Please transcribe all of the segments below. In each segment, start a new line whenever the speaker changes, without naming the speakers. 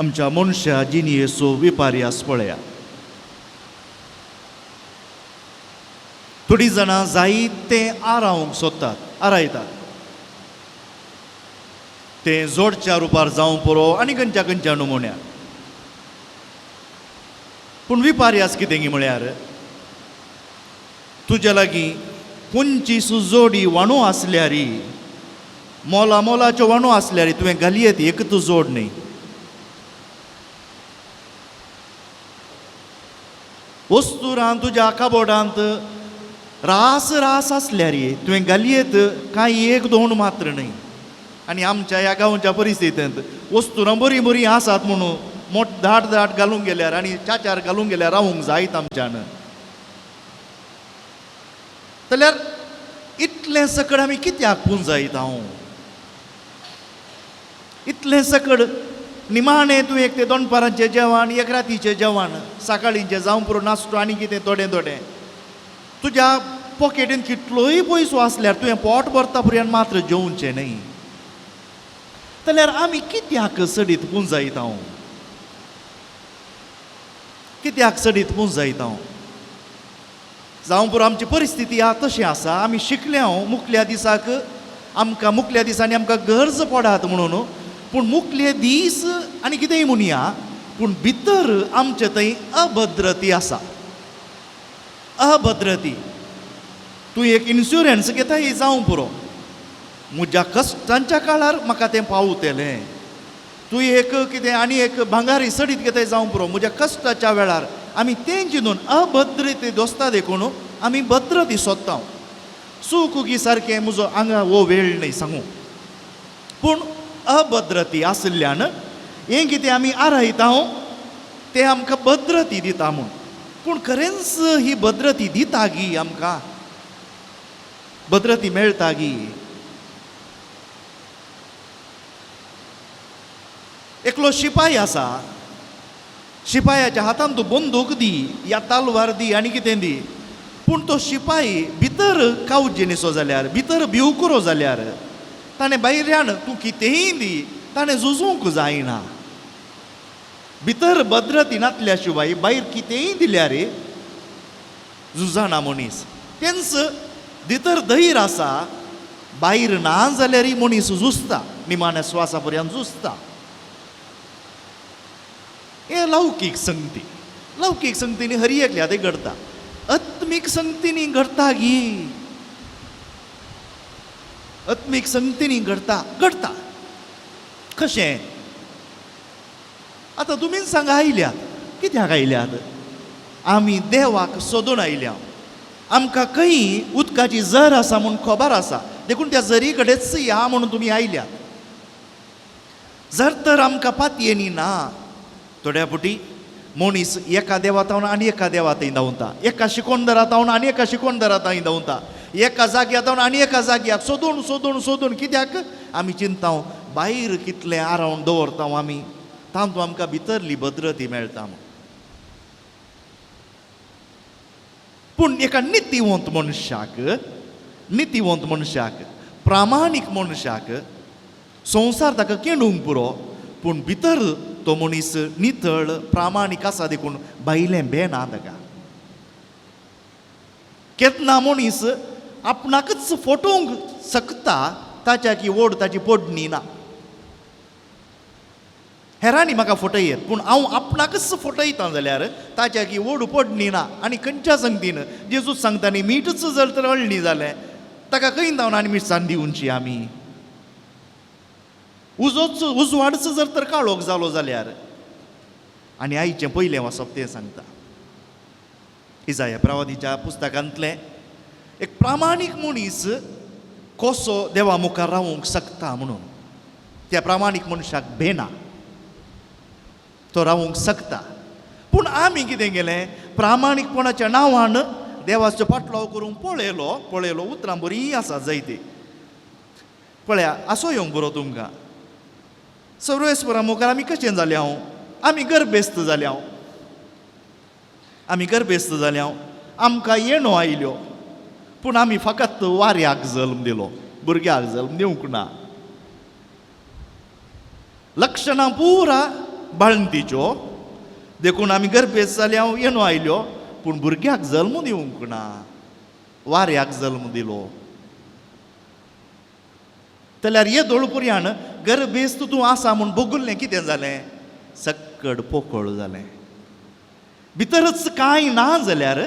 आमच्या मनशा जिनियेचो विपर्यास पळया. थोडी जाणां जायते आरावंक सोदतात, आरायतात. ते जोडच्या रुपार जावं पुरो आनी खंयच्या खंयच्या नमुन्या. पूण विपर्यास कितें गी म्हळ्यार तुज्या लागीं 25 जोडी वाणू आसल्यारी, मोलाच्यो वाणू आसल्यारी तुवें घालयत एकूच जोड न्ही. वस्तुरांत तुज्या काबोर्डांत रास आसल्यारी तुवें घालयत कांय 1-2 मात्र न्ही. आनी आमच्या ह्या गांवच्या परिस्थितींत वस्तुरां बरीं आसात म्हणून मोठ धाट घालूंक गेल्यार आनी 4 घालूंक गेल्यार रावूंक जायत आमच्यान. जाल्यार इतलें सकड आमी कित्याक पुंजयत हांव? इतलें सकड निमाणें तूं एक ते दनपारांचें जेवण, एक रातीचें जेवण, सकाळींचें जावं पुरो नाश्तो आनी कितें थोडें तुज्या पॉकेटीन कितलोय पयसो आसल्यार तुवें पोट भरता पर्यंत मात्र जेवचें न्ही. जाल्यार आमी कित्याक सडीत पुंजयत हांव? कित्याक सडीत पुंजयत हांव? जावं पुरो आमची परिस्थिती तशी आसा. आमी शिकल्या मुखल्या दिसाक आमकां मुखल्या दिसांनी आमकां गरज पडात म्हणून. पूण मुखले दीस आनी कितेंय म्हणया पूण भितर आमचे थंय अभद्रती आसा. अभद्रती. तूं एक इन्शुरन्स घेता ही जावं पुरो, म्हज्या कश्टांच्या काळार म्हाका तें पावतलें. तूं एक कितें आनी एक भांगारी सडीत घेताय जावं पुरो, म्हज्या कश्टाच्या वेळार आमी तें चिंतून अभद्रते दोस्ता देखून आमी भद्रती सोदता. सूख की सारकें म्हजो हांगा हो वेळ न्ही सांगू. पूण अभद्रती आसल्यान हें कितें आमी आरायता तें आमकां भद्रती दिता म्हूण. पूण खरेंच ही भद्रती दिता गी आमकां? भद्रती मेळटा गी? एकलो शिपाई आसा, शिपायाच्या हातान तूं बंदूक दी या तालवार दी आनी कितें दी, पूण तो शिपाई भितर कावज जिनिसो जाल्यार, भितर भिवकुरो जाल्यार ताणें भायल्यान तूं कितेंय दी ताणें झुजूंक जायना. भितर भद्रती नासल्या शिवाय भायर कितेंय दिल्यार झुजाना मनीस. तेंच भितर धैर्य आसा, भायर ना जाल्यार मनीस झुजता, निमाण्या स्वासा पर्यंत झुजता. हे लौकीक संगती. लौकीक संगतींनी हरी एकल्या ते घडता. आत्मीक संगतींनी घडटा गी. आत्मीक संगतींनी घडता. कशें? आतां तुमीच सांगा, आयल्यात कित्याक आयल्यात? आमी देवाक सोदून आयल्या. आमकां खंय उदकाची झर आसा म्हूण खबर आसा, देखून त्या झरी कडेच या म्हणून तुमी आयल्यात. झर तर आमकां पातयेनी ना. थोड्या पुटी मनीस एका देवातावन आनी एका देवातय धांवता, एका शिकोंदरातावन आनी एका शिकोंदराताय धांवता, एका जाग्यातावन आनी एका जाग्याक सोदून कित्याक? आमी चिंता भायर कितलें आरावन दवरता आमी, तातूंत आमकां भितरली भद्रती मेळटा. पूण एका नितीवंत मनशाक, प्रामाणीक मनशाक संवसार ताका केणूंक पुरो, पूण भितर तो मनीस नितळ प्रामाणीक आसा देखून भायलें भेना ताका. केन्ना मनीस आपणाकच फटोवंक शकता ताच्या की ओड ताची पडणी ना. हेरांनी म्हाका फटयत, पूण हांव आपणाकच फटयता जाल्यार ताच्या की ओड पडणी ना. आनी खंयच्या संगतीन जेजूच सांगता न्ही, मीठच जर तर अळणी जालें ताका खंय धांवन आनी मिरसांग दिवची आमी. उजवाडच जर तर काळोख जालो जाल्यार. आनी आईचें पयलें वचप तें सांगता. इसाया प्रवादीच्या पुस्तकांतलें एक प्रामाणीक मनीस कसो देवा मुखार रावूंक शकता म्हणून. त्या प्रामाणीक मनशाक भेना, तो रावूंक शकता. पूण आमी कितें केलें? प्रामाणीकपणाच्या नांवान देवाचो पाटलाव करूंक पळयलो उतरां बरीं आसा जायतीं. पळया, आसो येवंक बरो तुमकां. सर्वेस्परा मुखार आमी कशें जाले? आमी गर्भेस्त जाल्या. आमकां येणो आयल्यो, पूण आमी फकत वाऱ्याक जल्म दिलो, भुरग्याक जल्म दिवंक ना. लक्षणां पुरा बाळंतीच्यो देखून आमी गर्भेस जाल्या येनो आयल्यो पूण भुरग्याक जल्म दिवंक ना, वाऱ्याक जल्म दिलो. जाल्यार हे दोळपुर्यान गर्भेस्त तूं आसा म्हूण बगुल्लें कितें जालें? सक्कड पोकळ जालें. भितरच कांय ना जाल्यार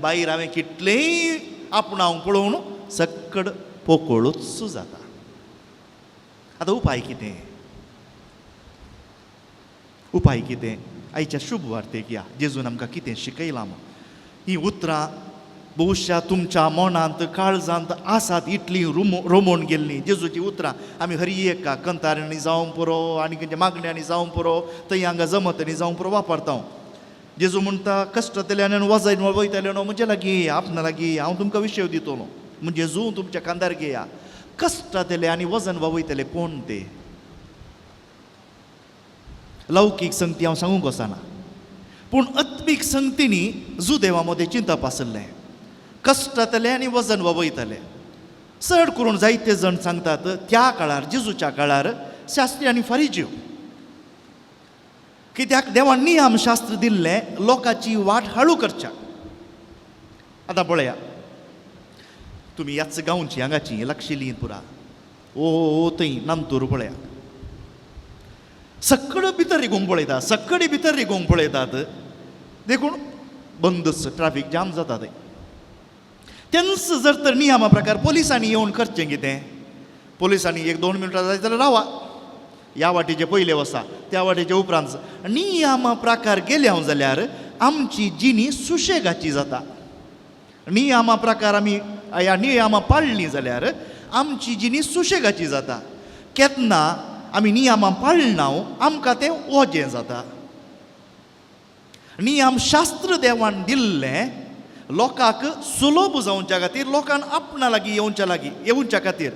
भायर हांवें कितलेंय आपणावंक पळोवन सक्कड पोकळूच जाता. आतां उपाय कितें? उपाय कितें? आयच्या शुभ वार्तेक या. जेजून आमकां कितें शिकयलां ही उतरां बहुशा तुमच्या मनांत काळजांत आसात इतली रोमोवन गेल्लीं जेजूची उतरां आमी हर एका कंतारांनी जावं पुरो आनी खंयच्या मागण्यांनी जावं पुरो थंय हांगा जमतनी जावं पुरो वापरता. जेजू म्हणटा कश्टांतल्यान वजन वयतले न्हू म्हजे लागीं येया, आपणा लागीं येया, हांव तुमकां विशय दितो न्हू. म्हणजे जेजू तुमच्या कांदार घेया. कश्टांतले आनी वजन वयतले कोण ते? लौकीक संगती हांव सांगूंक वचना, पूण आत्मीक संगतींनी जुदेवा मदें चिंतप आसलें. कश्टांतले आनी वजन वयतले. चड करून जायते जण सांगतात त्या काळार जेजूच्या काळार शास्त्री आनी फारिजीव, कित्याक देवान नियम शास्त्र दिल्लें लोकांची वाट हळू करच्या. आतां पळया तुमी ह्याच गांवची हांगाची लागशिल्लीं पुरा ओ थंय नामतूर पळया, सक्कड भितर रिगोंक पळयता, सक्कडी भितर रिगोंक पळयतात. देखून बंदच ट्राफीक जाम जाता थंय. तेंच जर तर नियमा प्रकार पोलिसांनी येवन करचें कितें? पोलिसांनी 1-2 मिनटां जाय जाल्यार रावा, ह्या वाटेचे पयले वसा, त्या वाटेचे उपरांत. नियमा प्रकार गेले हांव जाल्यार आमची जिणी सुशेगाची जाता. नियमा प्रकार आमी ह्या नियमा पाळ्ळीं जाल्यार आमची जिणी सुशेगाची जाता. केन्ना आमी नियमां पाळना आमकां तें ओजें जाता. नियम शास्त्र देवान दिल्लें लोकांक सुलभ जावच्या खातीर, लोकांक आपणा लागीं येवच्या खातीर.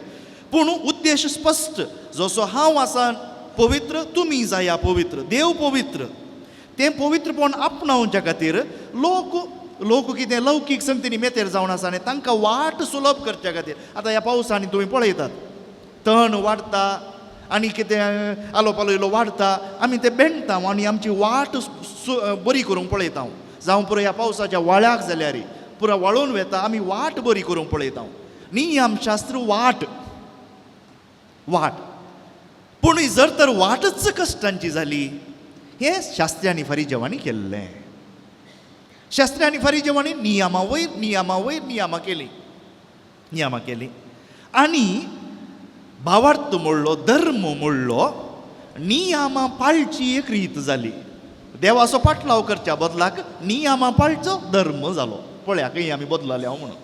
पूण उद्देश स्पश्ट, जसो हांव आसा पवित्र तुमी जाया पवित्र, देव पवित्र. तें पवित्रपण आपणावच्या खातीर लोक कितें लौकीक संगतींनी मेतेर जावन आसा आनी तांकां वाट सुलभ करच्या खातीर. आतां ह्या पावसांनी तुमी पळयतात तण वाडटा आनी कितें आलो पालो वाडटा, आमी तें बेंडटा आनी आमची वाट बरी करूंक पळयता. जावं पुरो ह्या पावसाच्या वाळ्याक जाल्यार पुरो वाळून वेता, आमी वाट बरी करूंक पळयता. नियम शास्त्र वाट. पूण जर तर वाटच कश्टांची जाली, हें शास्त्री आनी फारिजेवांनी केल्लें. शास्त्री आनी फारिजेवांनी नियमा वयर नियमा केली आनी भावार्थ म्हणलो, धर्म म्हणलो, नियमां पाळची एक रीत जाली. देवाचो पाटलाव करच्या बदलाक नियमां पाळचो धर्म जालो. पळया खंय आमी बदलले हांव म्हणून.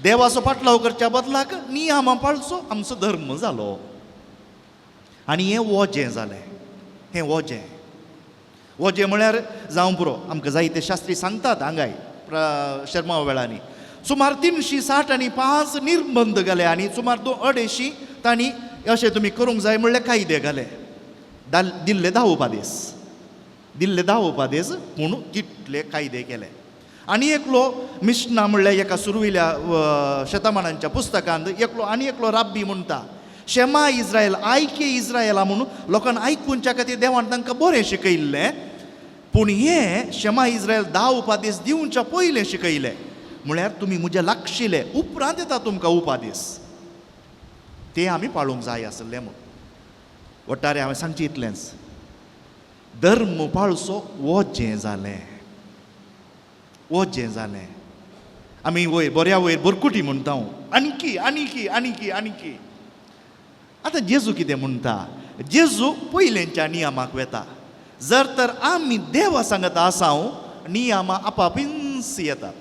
देवाचो पाटलाव करच्या बदलाक नियमां पाळचो आमचो धर्म जालो. आनी हें वजें जालें. हें वजें म्हळ्यार जावं पुरो आमकां जायते शास्त्री सांगतात हांगाय शर्मा वेळांनी सुमार 365 निर्बंध घाले आनी सुमार 250 तांणी अशें तुमी करूंक जाय म्हणले कायदे घाले. दिल्ले 10 उपादेस पूण कितले कायदे केले. आनी एकलो मिशना म्हणल्यार एका सुरविल्या शतमानांच्या पुस्तकांत आनी एकलो राब्बी म्हणटा शेमा इज्रायल, आयके इज्रायला म्हणून लोकांक आयकुच्या खातीर देवान तांकां बरें शिकयल्लें. पूण हें शेमा इज्रायल 10 उपादेस दिवच्या पयलें शिकयलें. म्हळ्यार तुमी म्हजे लागशिले उपरांत येता तुमकां उपादेस, ते आमी पाळूंक जाय आसले म्हूण. वट्टारे हांवें सांगचें इतलेंच, धर्म पाळचो वजें जालें. आमी वयर बऱ्या वयर बरकुटी म्हणटा आनीकी. आतां जेजू कितें म्हणटा? जेजू पयलेंच्या नियमाक वेता. जर तर आमी देवा सांगता आसांव नियमां आपापीच येतात.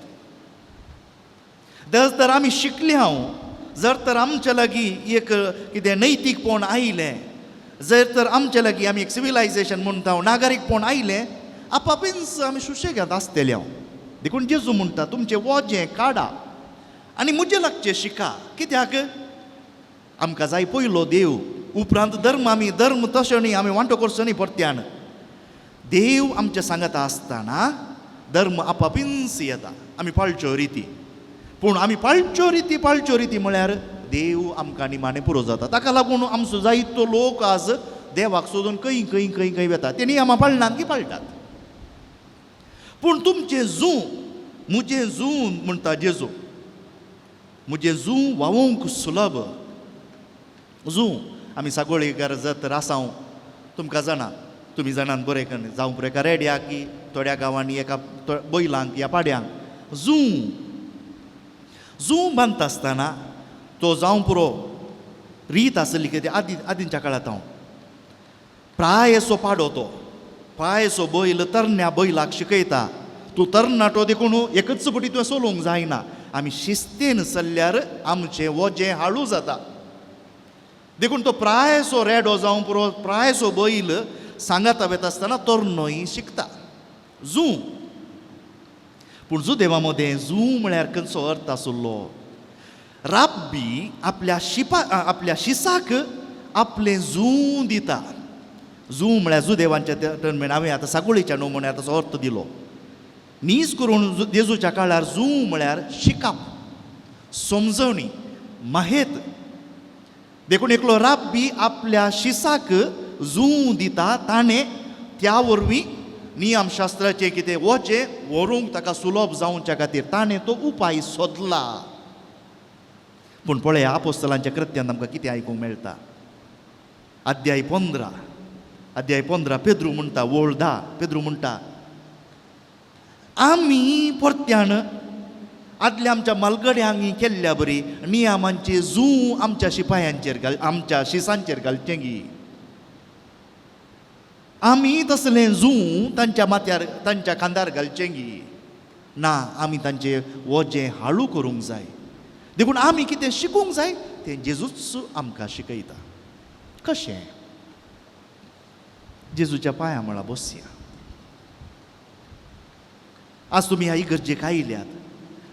जर तर आमी शिकले जर तर आमच्या लागीं एक कितें नैतीकपण आयलें, जर तर आमच्या लागीं आमी एक सिविलायझेशन म्हणटा नागरीकपण आयलें, आपापीच आमी सुशेगाद आसतले. देखून जेजू म्हणटा तुमचें वजें काडा आनी म्हजे लागचें शिका. कित्याक आमकां जाय पयलो देव, उपरांत धर्म. आमी धर्म तशें न्ही, आमी वांटो करचो न्ही परत्यान. देव आमच्या सांगता आसतना धर्म आपापीच येता. आमी पाळच्यो रिती, पूण आमी पाळच्यो रिती म्हळ्यार देव आमकां निमाणें पुरो जाता. ताका लागून आमचो जायतो लोक आज देवाक सोदून खंय खंय खंय खंय वेतात ते नियमां पाळनात की पाळटात. पूण तुमचें जूं मुजें जूं म्हणटा जेजू, मुजें जूं व्हांवूंक सुलभ. जूं आमी सागोळेकार जत रासांव तुमकां जाणा, तुमी जाणात बरें करून जावं पुरो एका रेड्याक की थोड्या गांवांनी एका बैलांक या पाड्यांक जूं बांदता आसतना तो जावं पुरो रीत आसली की आदींच्या काळांत हांव प्रायसो पाडो तो प्रायसो बैल तरण्या बैलाक शिकयता, तूं तरणाटो देखून एकच फावटी तुवें चलोवंक जायना. आमी शिस्तीन चल्ल्यार आमचें वजें हाळू जाता. देखून तो प्रायसो रेडो जावं पुरो प्रायसो बैल सांगात वेता आसतना तरणोय शिकता. जूं पूण जुदेवा मदें जूं म्हळ्यार खंयचो अर्थ आसुल्लो? राब्बी आपल्या शिसाक आपलें जूं दिता. जूं म्हळ्यार जुदेवांच्या टर्मेन हांवें आतां सागोळेच्या न्हू म्हण ताचो अर्थ दिलो. नीज करून जेजूच्या काळार जूं म्हळ्यार शिकाप, समजणी, माहेत. देखून एकलो राब्बी आपल्या शिसाक जूं दिता. ताणें त्या वरवीं नियमशास्त्राचें कितें वचें व्हरूंक ताका सुलभ जावच्या खातीर ताणें तो उपाय सोदला. पूण पळया आपोस्तलांच्या कृत्यांत आमकां कितें आयकूंक मेळटा? अध्याय 15 पेद्रू म्हणटा, वळ 10 पेद्रू म्हणटा, आमी परत्यान आदल्या आमच्या मालगड्यांक केल्ल्या बरी नियमांचे जूं आमच्या शिपायांचेर आमच्या शिसांचेर घालचें गी. आमी तसलें जूं तांच्या माथ्यार तांच्या खांदार घालचें गी ना. आमी तांचें वजें हाळू करूंक जाय. देखून आमी कितें शिकूंक जाय तें जेजूच आमकां शिकयता. कशें? जेजूच्या पांया मळा बसया. आज तुमी ह्या इगर्जेक आयल्यात,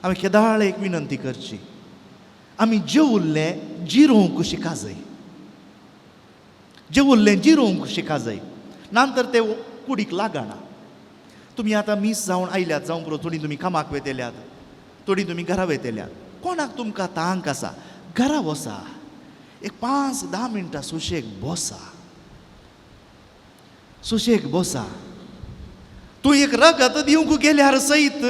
हांवें केदाळ एक विनंती करची. आमी जेवल्लें जिरोवंक शिका जाय. जेवल्लें जिरोवंक शिका जाय, नंतर ते कुडीक लागना. तुमी आतां मीस जावन आयल्यात जावं पुरो, थोडी तुमी कामाक वेतेल्यात, थोडी तुमी घरा वेतेल्यात. कोणाक तुमकां तांक आसा, घरा बसा, एक 5-10 मिनटां सुशेग बसा. सुशेग बसा. तूं एक रगत दिवंक गेल्यार सयत,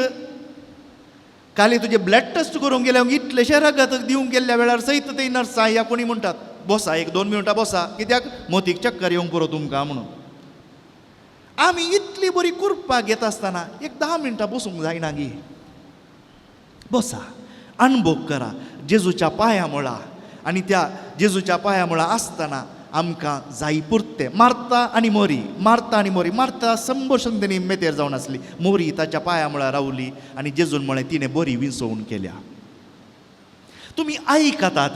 काली तुजे ब्लड टेस्ट करूंक गेल्यार इतलेशे रगत दिवंक गेल्ल्या वेळार सयत ते नर्सां या कोणी म्हणटात बसा, 1-2 मिनटां बसा, कित्याक मोतीक चक्कर येवंक पुरो तुमकां म्हणून. आमी इतली बरी करपाक घेता आसतना 10 मिनटां बसूंक जायना गी. बसा, अणभव करा जेजूच्या पांया मळा. आनी त्या जेजूच्या पांया मळा आसतना आमकां जाय पुरतें मार्ता आनी मोरी 100 संदेनी मेतेर जावन आसली. मोरी ताच्या पांया मळार रावली आनी जेजून म्हळें तिणें बरी विंसवून केल्या. तुमी आयकतात,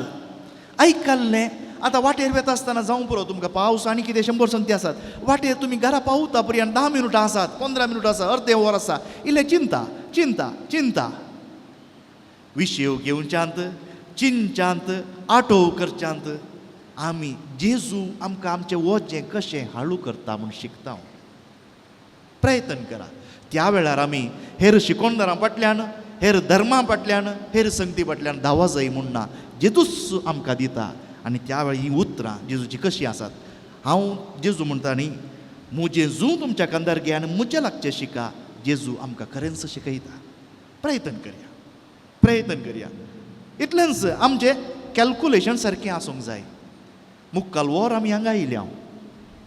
आयकल्लें. आतां वाटेर वेता आसतना जावं पुरो तुमकां पावस आनी कितें 100 संती आसात, वाटेर तुमी घरा पावता पर्यंत 10 मिनटां आसात, 15 मिनटां आसा, अर्दें वर आसा, इल्लें चिंता विशय घेवच्यांत, चिंचांत, आठोव करच्यांत आमी जेजू आमकां आमचें वजें कशें हाळू करता म्हूण शिकता. प्रयत्न करा. त्या वेळार आमी हेर शिकोणदारां फाटल्यान, हेर धर्मा फाटल्यान, हेर संगती फाटल्यान धांवा जाय म्हूण ना. जेजूच आमकां दिता. आनी त्या वेळार ही उतरां जेजूची कशीं आसात. हांव जेजू म्हणटा न्ही, मुजें जूं तुमच्या कांदार घे आनी मुजें लागचें शिका. जेजू आमकां खरेंच शिकयता. प्रयत्न करया. इतलेंच आमचें कॅल्कुलेशन सारकें आसूंक जाय. मुक्काल वर आमी हांगा आयल्या,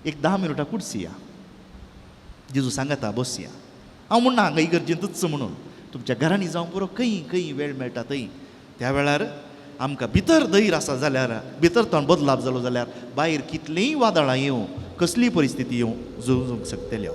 एक 10 मिनटां कुडसिया, जेजू सांगता बसया. हांव म्हणना हांगा इगर्जेंतच म्हणून, तुमच्या घरांनी जावं पुरो खंय वेळ मेळटा थंय. त्या वेळार आमकां भितर धैर्य आसा जाल्यार, भितर तो बदलाव जालो जाल्यार भायर कितलींय वादळां येवं, कसलीय परिस्थिती येवं, झुजूंक शकतल्यो.